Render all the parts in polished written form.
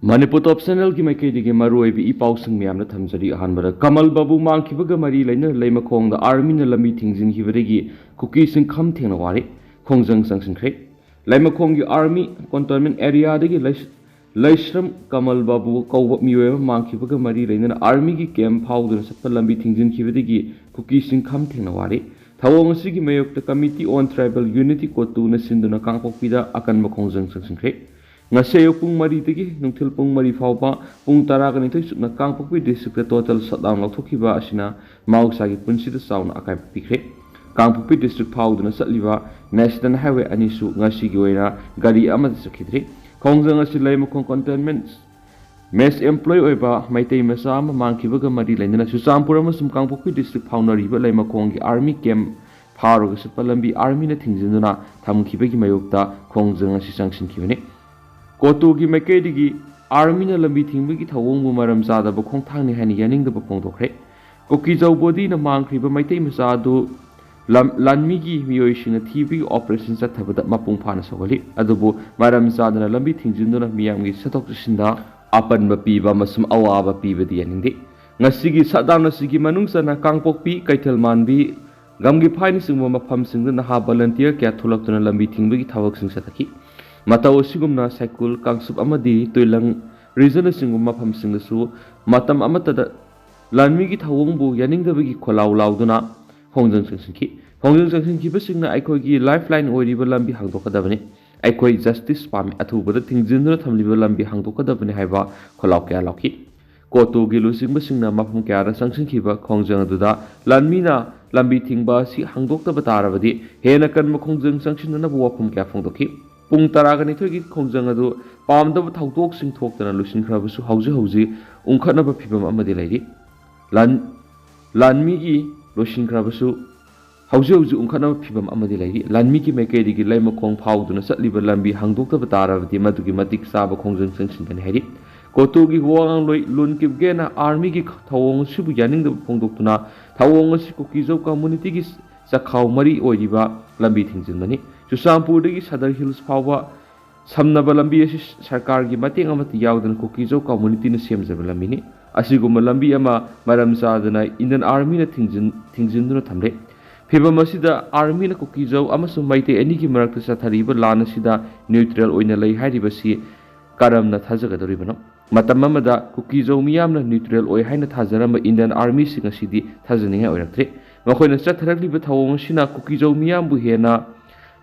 Manipur top channel की मैकेदी मरुई इपाउसिंग म्यामना थमजरी अहानबदा कमल बाबू मांगखिबगा मरी लैना लैमखोंग आर्मी ना लंबी थिंजिनखिबदगी कुकी सिंह खम थेंगना वारे खोंजंग संगसिनख्रे लैमखोंग की आर्मी कंटोनमेंट एरिया दगी लैश्रम कमल बाबू कौब मियोय मांगखिबगा मरी लैना आर्मी की कैंप फाउदना सत्प लंबी थिंजिनखिबदगी कुकी सिंह खम थेंगना वारे थवोंग असिगी मयोक्ता कमिटी ऑन ट्राइबल यूनिटी कोटूना सिंदुना कांगपोकपिदा अकनब खोंजंग संगसिनख्रे Ngasayok pung mari tigi nungtil pung mari faupa pung taraga nito isukna kangpokpi district total shutdown lauthokiba asina mausagi punsida sauna akai pikre kangpokpi district fauduna satliba national highway anisu ngasigi oina gari amada sakhidri khongjang asi laimkhong containment mes employee oiba maitei masa ama mangkhibaga mari lainana susampur amasum kangpokpi district faunariba laimakhonggi army camp pharoga sapalambi army na thingjinduna thamkhibagi mayokta khongjang asi sangsinkhibani कोटू की मैकेदी की army ना लंबी थिंबी की थवोंग मरम जादब खोंथांग नि हानि यानिंगदब फोंदोखरे cookie जौ body ना मांगख्रिबा मैतै मसादु लानमी की मियोइसिंग थीबी ऑपरेशन चथबद मपुंग फाना सगोली अदुबो मरम जादना लंबी थिंजिंदुना मियामगी सतोक सिंदा आपन बपीबा मसम अवाबा पीबदी यानिंदे ngasi sadam nasigi manungsana kangpokpi kaithal manbi gamgi phaini singbo mafam singda na ha volunteer kya thulaktuna lambi thingbi ki thawak sing sataki matau sigumna cycle kangsup amadi toilang reason singum mafam singsu matam amatada lanmi ki thawongbu yaningdabi ki kholaw lawduna hongjang singki basingna aikoi ki lifeline oiriba lambi hangdokadabani aikoi justice pami athubada thingjinduna thamliba lambi hangdokadabani haiba kholaw kya lawki कोटो की लुसिंग बसिंगना मफम क्या संगसिंखिबा खोंजंग दुदा लानमीना लंबी थिंगबा सि हांगदोक्तब तारबदि हेना कन्म खोंजंग संगसिनना वफम क्या फोंदोखि पुंग तरागनि थोगी खोंजंग अदु पामदब थाउतोक सिंग थोक्तना लुसिंखराबसु हौजी उंखनब फिबम अमदि लैरि लानमी की लुसिंखराबसु हौजी उंखनब फिबम अमदि लैरि लानमी की मेकेदि की लैम खोंग फाउदुना सतलिबा लंबी हांगदोक्तब तारबदि मदुगी मतिक साबा खोंजंग संगसिनगनि हैरि कोटू की वांग लोई लुन किबगेना आर्मी की थवोंग सिबु यानिंग फोंदोक्तुना थवोंग असि कुकीजो कम्युनिटी की सखाव मरी ओइबा लंबी थिंजिनबनी चुसामपुर की सदर हिल्स फावा समनब लंबी असि सरकार की मतेंग अमति यावदन कुकीजो कम्युनिटी न सेमजब लंबीनी असिगुम लंबी अमा मरम सादना इंडियन आर्मी न थिंजिनदुना थमले फिबम असिदा आर्मी न कुकीजो अमसु मैते एनी की मरक्त सथरिबा लान असिदा न्यूट्रल ओइना लई हारिबसी करमना थाजगदरिबनो मतम अमदा कुकीजो मियामना न्यूट्रल ओइ हाइना थाजरम इंडियन आर्मी सिंग असिदि थाजनिंग ओइरक्त्रे मखोइना चथरक्लिबा थवोंग सिना कुकीजो मियामबु हेना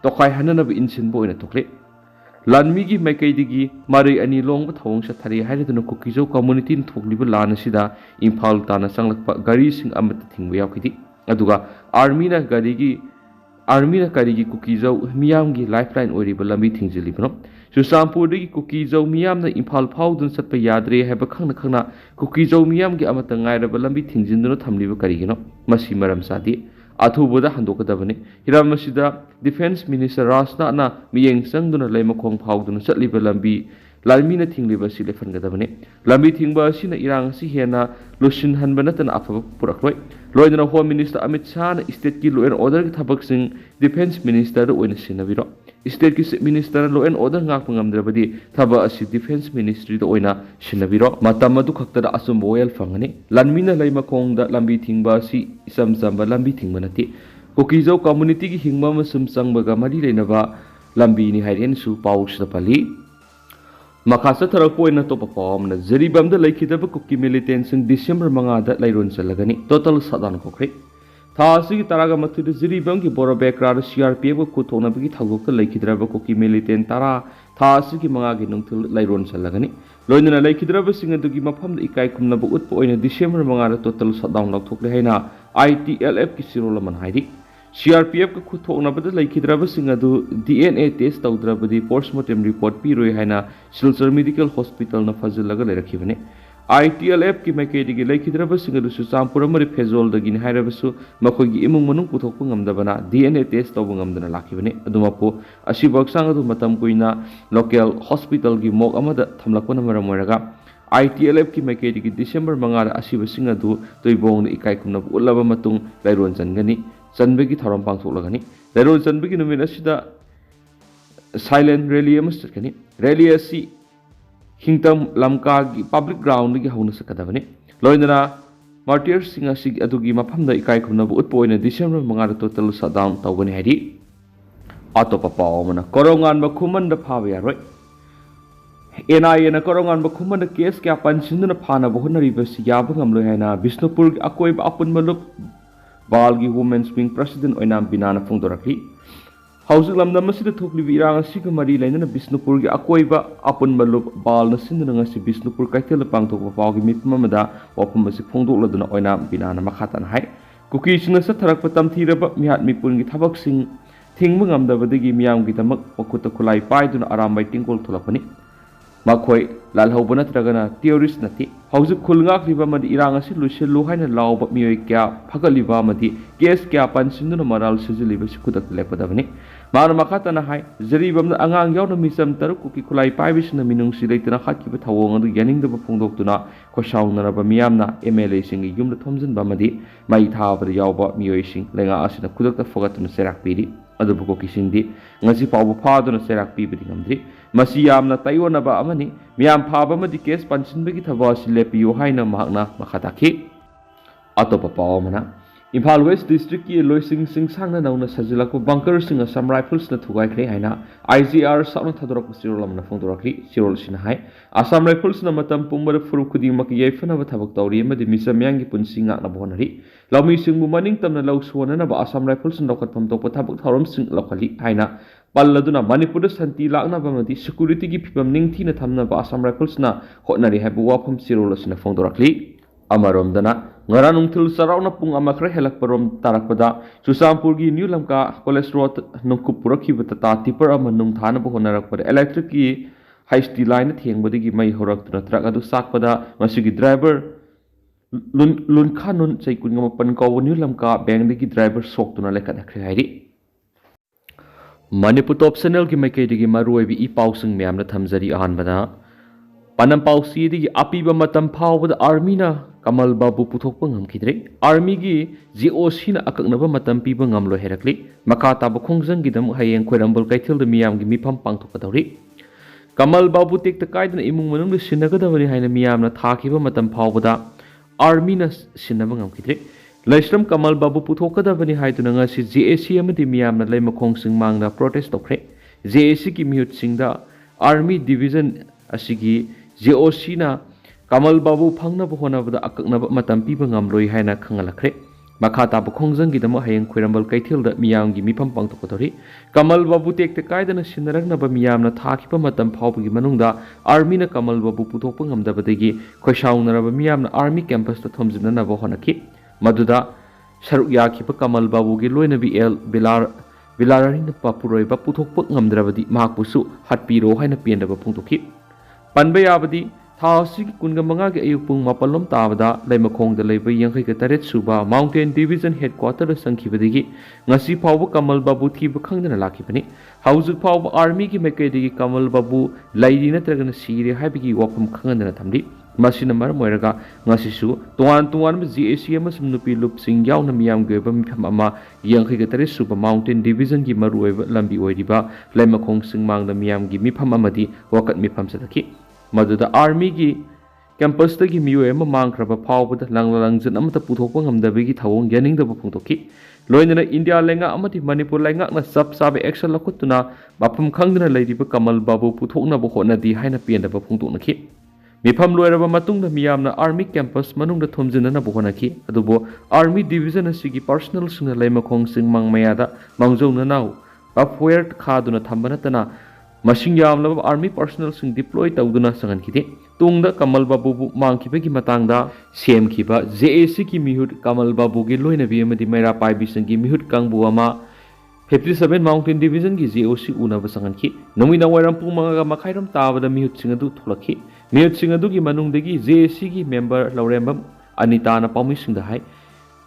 तोखाय हननब इनसिनबो ओइना तोक्ले लानमी की मैकैदिगी मारै अनि लोंग थवोंग सथरि हाइरदुना कुकीजो कम्युनिटी न थोक्लिबा लान असिदा इम्फाल ताना संगलकपा गारी सिंग अमत थिंगबा यावखिदि अदुगा आर्मी ना करीगी कुकीजो मियामगी लाइफलाइन ओइरिबा लंबी थिंजिलिबनो सुसामपुर कुकीजो मियाम इम्फाल फाउदन सत्प याद्रे है खंगना कुकीजो मियाम की अमत गायरब लंबी थिंजिंदुना थमलिबा करिगिनो मसी मरम सादि अथुबदा हंदोकदबने हिराम मसिदा डिफेंस मिनिस्टर राजनाथना मियेंग संगदुना लैमखोंग फाउदुना सतलिबा लंबी लालमीना थिंगलिबा सि लेफनगदबने लंबी थिंगबा सिना इरांग सि हेना लुसिन हनबा नतन अफब पुरखलोय लोइदना home minister Amit Shah state की लॉ एंड ऑर्डर की थबक सिंग डिफेंस मिनिस्टर ओइन सिनबिरो स्टेट की minister law and order ngakpa ngamdrabadi thaba asi defence ministry द ओइना सिनबिरो मातम अदु खक्तदा असुम ओयल फंगने लानमीना लैमखोंग द लंबी थिंगबा सि इसम समबा लंबी थिंगबा नति कुकीजो कम्युनिटी की हिंगबा मसुम संगबगा मरि लेनबा लंबी नि हाइरेन सु पाउस दपली मखासा थरपोइना तो पपमना जरीबम द लैखिदब कुकी मिलिटेंट सिंग डिसेंबर 5 द लैरोन चलगनी टोटल सदान खोख्रे थासी की तरागा मथुद जरीबम की बोरो बैकग्राउंड सीआरपीएफ को खुथोनबगी थगोक लैखिद्रब कुकी मिलिटेंट तारा थासी की 5 की नुंथुल लैरोन चलगनी लोइनना लैखिद्रब सिंग अदुगी मफम द इकाई खुमनब उतप ओइना डिसेंबर 5 द टोटल सदान लौथोकले हैना आईटीएलएफ की सिरोलमन हाइदि सीआरपीएफ का खुथोनबद लैखिद्रब सिंग अदु डीएनए टेस्ट तौद्रबदी पोस्टमार्टम रिपोर्ट पिरोय हैना सिलचर मेडिकल हॉस्पिटल न फजलग लेरखिबने आईटीएलएफ की मैकेदी की लैखिद्रब सिंग अदु सुचामपुर मरि फेजोल दगिन हाइरबसु मखोगी इमुंग मनुंग पुथोकप ngamdabana डीएनए टेस्ट तौब ngamdana लाखिबने अदुमपो असिबक्सांग अदु मतम कुइना लोकल हॉस्पिटल की मोक अमदा थमलकपन मरम मोरगा आईटीएलएफ की मैकेदी की डिसेंबर 5 असिबसिंग अदु तोइबोंग इकाई खुमनब उल्लबा मतुंग लैरोन चनगनी चनबगी थरम पांगथोकलगनी लैरोन चनबगी नुमिन असिदा साइलेंट रैली अमस चटकनी रैली असि हिंगतम लमकागी पब्लिक ग्राउंड की हौना सकदबनी लोइनना मार्टियर्स सिंग असि अदुगी मफमदा इकाई खुमनबु उत्पोइना डिसेंबर 5 टोटल शटडाउन तौगनी हैदि अतोपा पावमना कोरोंगान बखुमन द फाबे यारोय NIA na korongan ba khumman case kya pansin na phana bo honari ba si yaba ngamlo haina Bisnupur akoi ba apun malup balgi women's wing president oinam binana phungdorakli hausu lamda masida thokli wirang asiga mari laina na Bisnupur gi akoi ba apun malup bal na sindna ngasi Bisnupur kaithel pangthok ba pawgi mipmamada wapum masi phungdokladuna oinam binana makhatan hai Kuki singna sa tharak patam thiraba mihat mipun gi thabak sing thingma ngamdabadagi miyam gi tamak makuta khulai paiduna aram bai tingkol thulapani Makoi lalhaubana tragana theorist nati hausu khulngak liba madi irang asi lusilu haina lawba mioi kya phagaliba madi case kya pansinduna maral sijiliba sikudak lepodabani mar makata na hai jaribam angang yaw na misam taru kuki khulai paibisna minung silaitana khatkiba thawong adu yaning da phungdoktuna khosauna na ba miyamna MLA sing yumda thomjin ba madi mai thabra yawba mioi sing lenga asina kudakta fogatuna serak piri adu buko kisindi ngasi pawba phaduna serak pibidi ngamdri masi yamna tayonaba amani miyam phaba madi case pansinbagi thaba silepiyo haina mahakna makhataki atopa pawmana Imphal West District ki loising sing sangna nauna sajilako bunker sing Assam Rifles na thugai khle haina IGR sauna thadorak sirolam na phongdorakli sirol sinahai Assam Rifles na matam pumbar furu khudi mak yeifana ba thabak tawri amadi misamyang gi punsinga na bonari lawmi sing bu maning tamna law suwana na ba Assam Rifles na lokhat pam tokpa thabak thoram sing lokhali haina palladuna Manipur santi lakna ba madi security gi phipam ningthi na thamna ba Assam Rifles na hotnari habu wafam sirol sina phongdorakli amaromdana ngaranung thil sarauna pung amakra helak parom tarakpada Susampur gi New Lamka College Road nungkup purakhi bata tipper amanung thana bo honarak par electric ki high speed line thengbodi gi mai horak tuna trak adu sakpada masigi driver lun khanun chaikun ngam pan ko New Lamka bank gi driver sok tuna lekha dakhre hairi Manipur top channel gi mai kai digi maroi bi I pausing myam na thamjari ahanbada Panam pausi di apiba matam phawbada army na Kamal Babu puthokpa ngamkhidre army gi GOC na akaknaba matam piba ngamlo herakli makata ba khongjang gi dam hayeng khoirambal kaithil da miyam gi mifam pangthokadawri Kamal Babu tek ta kaidna imung manung de sinagadawari haina miyam na thakiba matam phawbada army na sinaba ngamkhidre Laisram Kamal Babu puthokadawani haiduna ngasi GAC amadi miyam na leima khongsing mangna protest tokre GAC ki mihut singda army division asigi GOC na Kamal Babu phangna bohona bada akakna matam piba ngamloi haina khangalakre makhata ba khongjang gi dama hayeng khoirambal kaithil da miyam gi mifam pangtokadori Kamal Babu tekte kaidana sinarakna ba miyam na thakiba matam phawbagi manungda army na Kamal Babu puthokpa ngamdabadagi khoisaunara ba miyam na army campus ta thomjina na bohonaki maduda saruk yakhiba Kamal Babu gi loina bi el bilarari na papuroi ba puthokpa ngamdrabadi mahakpusu hatpiro haina pendaba phungtoki Panba yabadi Thasi kunga manga ge ayupung mapalom tabada laimakong da laiba yangkai ka taret suba Mountain Division Headquarter sangkhibadigi ngasi phawba Kamal Babu thiba khangdana lakhibani hauzuk phawba army gi mekaidigi Kamal Babu lairi natragana sire haibigi wafam khangandana thamdi masina mar moiraga ngasi su tuan GAC amasum nupi lup sing yauna miyam ge ba mifam ama yangkai ka taret suba Mountain Division gi maruiba lambi oiriba laimakong singmang da miyam gi mifam amadi wakat mifam sadaki Maduda army gi campus ta gi miyo ema mangkraba phawbada langlangjin amata puthokpa ngamdabagi thawong yaningdaba phungtoki loinana India lenga amati Manipur lenga na sab sabe action lakutuna mapam khangdana leiriba Kamal Babu puthokna bo hona di haina pendaba phungtoknaki mifam loiraba matungda miyamna army campus manungda thomjinana bo honaki adubo army division asigi personal singna leimakhong singmang mayada mangjauna naw afwear khaduna thambana tana Masing yamlaba army personnel sing deploy tawduna sangan kiti tungda Kamal Babu bu mangkhibagi matangda semkhiba JAC ki mihut Kamal Babu gi loina bi amadi maira paibi sangi mihut kangbu ama 57 Mountain Division gi GOC unaba sangan ki nomina wairam pumanga makhairam tabada mihut singadu thulakhi mihut singadu gi manungdagi JAC gi member laurembam Anita na pami singda hai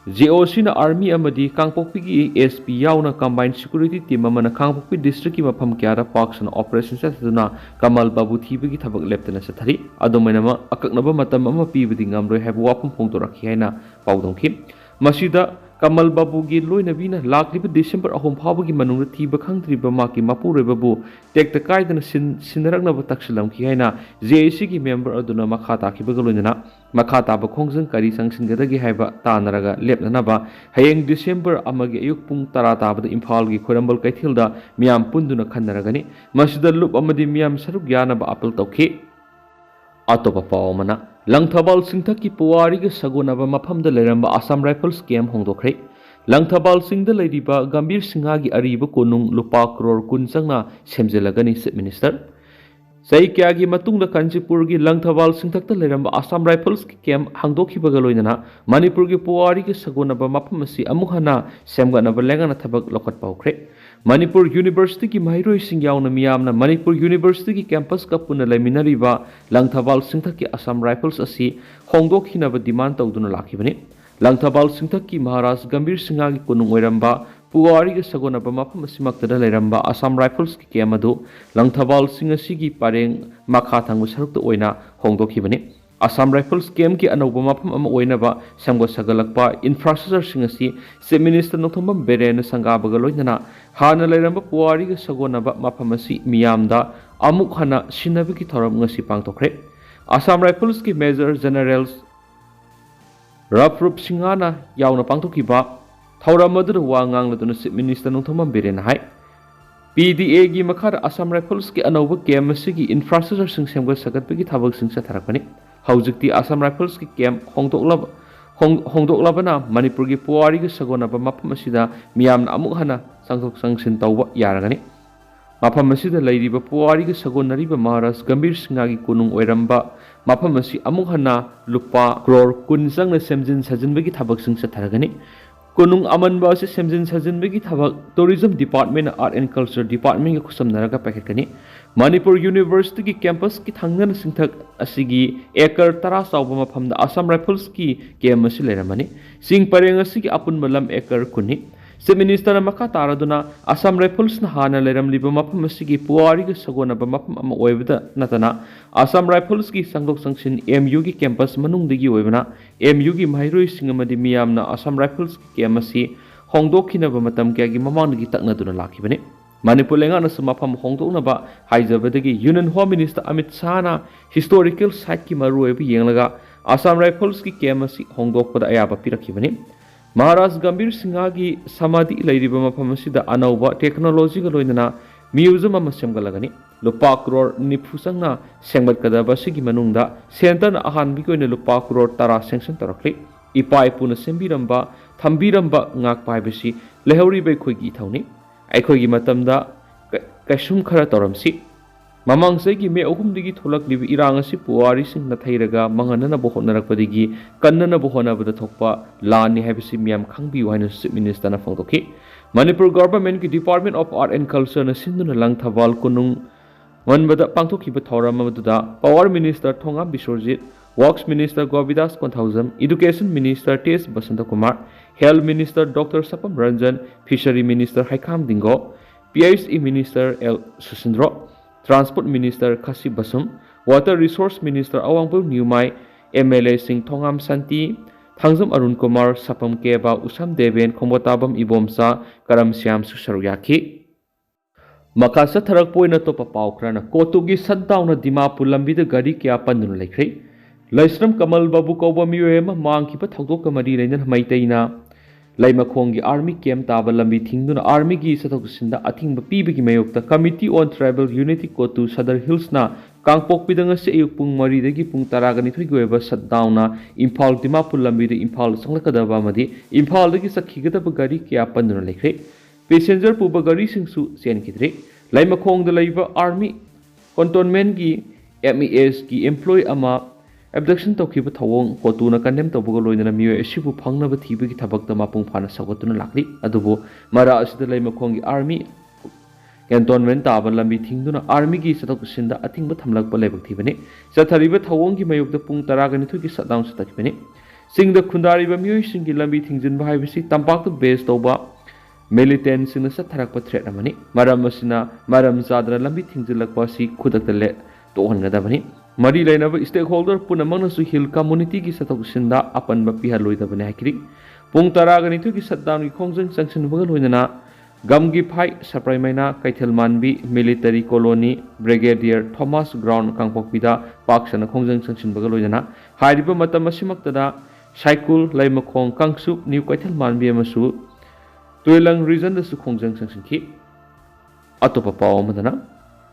GOC na army amadi kangpokpi gi SP yauna combined security team amana kangpokpi district ki mafam kyara parks and operations satuna Kamal Babu thibagi thabak leptana sathari adomainama akaknaba matam ama pibadi ngamroi habu wapam phongtorakhi haina paudongki masida Kamal Babugi Loinavina Lakliba December Ahom Pabagi Manunga Tiba Country Bamaki Mapure Babu take the Kaidan Sinaragna Takshalam Kiana JCG member Aduna Makata Kibagaluna Makata Bakongsan Kari Sanction Gadagi Haiba Tanaraga Lepnanaba Hayeng December Amagi Ayuk Pung Tarata the Impalgi Kurambal Kaitilda Miam Punduna Kandaragani Masida Loop Amadi Miam Sarugiana Apple Toke Atopa Paumana Langthabal Singtaki Puariga Sagunaba Mapam the Leramba Assam Rifles Game Hongdokre Langthabal Sing the Ladyba Gambir Singagi Ariba Kunung Lupa Kror Kunsanga Semzelagani Sit Minister Sai Kyagi Matung the Kanchipurgi Langthabal Singtak the Leramba Assam Rifles Game Hangdoki Bagaloina Manipurgi Puariga Sagunaba Mapamasi Amuhana Semganaba Langana Tabak Lokat Paukre Manipur University ki Mahiroi Singyauna Miyamna Manipur University ki campus ka puna laiminariba Langthabal Singthak ki Assam Rifles asi hongdokhinaba demand tawduna lakhibani Langthabal Singthak ki Maharaj Gambir Singha ki kunung oiramba puwari ga sagonaba mafam asimaktada lairamba Assam Rifles ki kemadu Langthabal Singh asi ki pareng makha thangbu sarukta oina hongdokhibani Assam Rifles Game ki anauba mafam ama oinaba samgo sagalakpa infrastructure singasi se minister nothomam berena sangabaga loinana hana lairamba puwari ga sagonaba mafamasi miyamda amuk hana sinabiki thoram ngasi pangtokre Assam Rifles ki Major Generals Raprup Singhana yauna pangtokiba thoram adu wa ngangladuna se minister nothomam berena hai PDA gi makhar Assam Rifles ki anauba game asigi infrastructure sing samgo sagatbagi thabak sing satharakani Haujikti Assam Rifles ki camp hongdoklabana Manipur ki puwari ki sagonaba mafam asida miyamna amuk hana sangthok sangsin tawba yaragani mafam asida lairiba puwari ki sagonariba Maharaj Gambir Singha ki kunung oiramba mafam asi amuk hana lupa crore kun sangna semjin sajinbagi thabak sing satharagani kunung amanba ase semjin sajinbagi thabak Tourism Department Art and Culture Department ki khusamnaraga paketkani Manipur University ki campus ki thangna singthak asigi acre tara sauba mafamda Assam Rifles ki game asi leramani sing pareng asigi apun malam acre kuni se minister makha taraduna Assam Rifles na hana leramliba mafam asigi puwari ki sagonaba mafam ama oibada natana Assam Rifles ki sangdok sangsin MU ki campus manungdagi oibana MU ki mahiroi singamadi miyamna Assam Rifles ki game asi hongdokhinaba matam kyagi mamangdagi taknaduna lakhibani Manipur lengana sumapam hongdoknaba haijabadagi Union Home Minister Amit Shahna historical site ki maruoiba yenglaga Assam Rifles ki game asi hongdokpada ayaba pirakhibani Maharaj Gambir Singha ki samadhi lairiba mafam asida anauba technology ga loinana museum ama semgalagani lupa crore nifusangna sengbatkadaba sigi manungda center na ahanbi koina lupa crore tara sanction tarakli ipai puna sembiramba thambiramba ngak paibasi lehauri bai khoigi thauni Aikogi matamda kasum khara toramsi mamang segi me ahumdigi tholaklibi irangasi puwari sing nathairaga manganana bohonnarakpadigi kannana bohonabada thokpa lani habisi miam khangbi waina chief minister na phongtoki Manipur government ki Department of Art and Culture na sinduna Langthabal kunung wanbada pangthokiba thoramamada Power Minister Thongam Bisorjit Works Minister Govidas Konthausam Education Minister T.S. Basanta Kumar Health Minister Dr. Sapam Ranjan Fishery Minister Kham Dingo PHE Minister L. Susindro Transport Minister Kasi Basum Water Resource Minister Awangpur Nyumai MLA Singh Thongam Santi Thangzam Arun Kumar Sapam Keba Usam Deven Khombotabam Ibomsa Karam Siam Susaruyaki Makasa Tharak Poina Topa Paukrana Kotugi Sadauna Dimapur Lambida Gari Kya Pandun Lekre Laisram Kamal Babu Koba Miwema Mangkipa Thokdoka Mari Lenan Maitaina Laimakhongi Army Camp Taba Lambi Thingduna Army gi Satoksinda Athingba Pibigi Mayokta Committee on Tribal Unity Kotu Sadar Hills na Kangpok Pidanga se Ayuk Pung Mari dagi Pung Taragani Thigweba Satdowna Impal Dimapur Lambi de Impal Sanglakadaba Madi Impal dagi Sakhigadaba Gari Kya Panduna Lekre Passenger Puba Gari Singsu Sen Kidre Laimakhong the Laiba Army Cantonment gi MES gi employee ama Abduction Tokiba Tawong, Kotuna Kandem Tobogolo in a Mio Shibu Pangnava Tibi Tabak the Mapung Pana Sakotuna Lakli, Adubo, Mara Asitala Makongi Army, Cantonment Taban Lambi Tingduna Army gi Satokusinda, I think but Hamlak Balebak Tibani, Satariba Tawongi Mayok the Pung Taragan took his down Satakbani. Sing the Kundariba Musin Gilambi things in Bahivisi, Tampak the base Toba, militants in the Satarak Patretramani, Madam Masina, Madam Zadra Lambi things in Lakwasi, Kudak the let to Hongadabani. Mari lainaba stakeholder punamangnasu hill community ki satoksinda apanba pihalloidabane hakiri pung taragani tu ki shutdown ki khongjang changsinbaga loinana gamgi phai saprai maina kaithel manbi military colony brigadier Thomas Ground kangpokpida paksana khongjang changsinbaga loinana hairiba matam asimaktada cycle laimakhong kangsup new kaithel manbi amasu Tuilang region da su khongjang changsinki atopa paw madana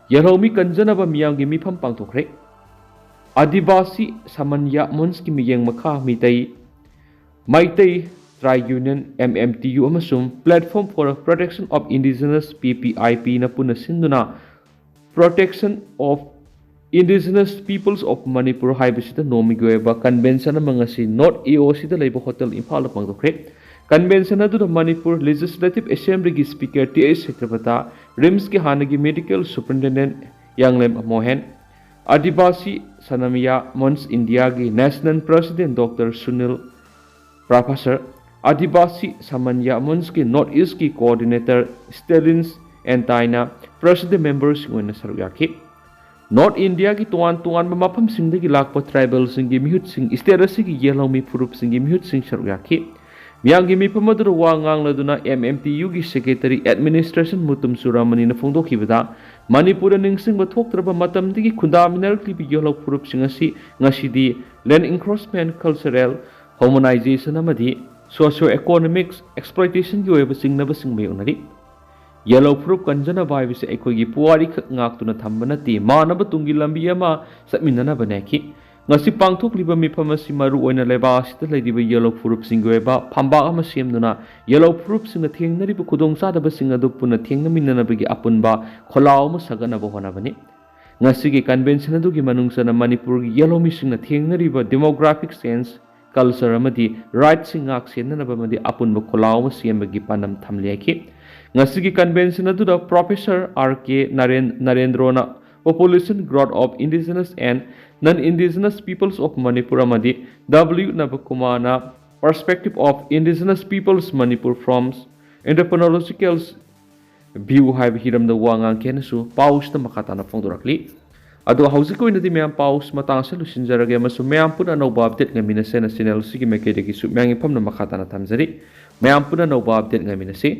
yalomi kanjanaba miyamgi mifam pangtokre Adivasi Samanya Monski Miyang Makha Mitai Maitai Tri-Union MMTU Amasum Platform for the Protection of Indigenous PPIP na puna sinduna Protection of Indigenous Peoples of Manipur haibasita nomigoeba convention na mga si North EOC da Labor Hotel Impala pangtokre Convention na do Manipur Legislative Assembly ki Speaker T.S. Sekretata RIMS ki hanagi Medical Superintendent Yanglem Mohan Adivasi Sanamiya Mons India ki National President Dr. Sunil Professor Adivasi Samanya Mons ki North East ki Coordinator Stelins and Taina President Members ngona saruyaki North India ki tuan mamapam singde ki lakpa tribal singi mihut sing isterasi ki yellow mi purup singi mihut sing saruyaki Miyanggi mi pamadur wangang laduna MMTU ki Secretary Administration Mutum Suramani na phongdokhibada Manipur ningsing bathoktraba matamdigi khundaminar klipi yolo purup singasi ngasidi land encroachment cultural harmonization amadi socio-economics exploitation ki oiba singnaba singmay unari yellow purup kanjana baibise ekogi puwari khak ngaktuna thamba nati manaba tungi lambi ama satminana banaki ngasi pangthokliba mifam asi maru oina leba asita leidiba yellow purup singgoeba phamba ama semduna yellow purup singa thengnariba khudongchadaba singa du puna thengnaminanabagi apunba kholao ma saganaba honabani ngasi gi convention adu gi manungsana manipur gi yellow mi singa thengnariba demographic sense culture amadi right singak senanaba madi apunba kholao ma sembagi panam thamleki ngasi gi convention adu da Professor R.K. Narendrona Population Growth of Indigenous and Non-Indigenous Peoples of Manipur amadi W. Nabakumana Perspective of Indigenous Peoples Manipur from Entrepreneurial View haiba hiramda wangang kenasu paus na makatana phongdorakli ado hausiko inadi meyam paus matang sa lusinjarage amasu meyam puna anauba update ngamina se na channel sigi mekede ki su meyang ipam na makatana thamjari meyam puna anauba update ngamina se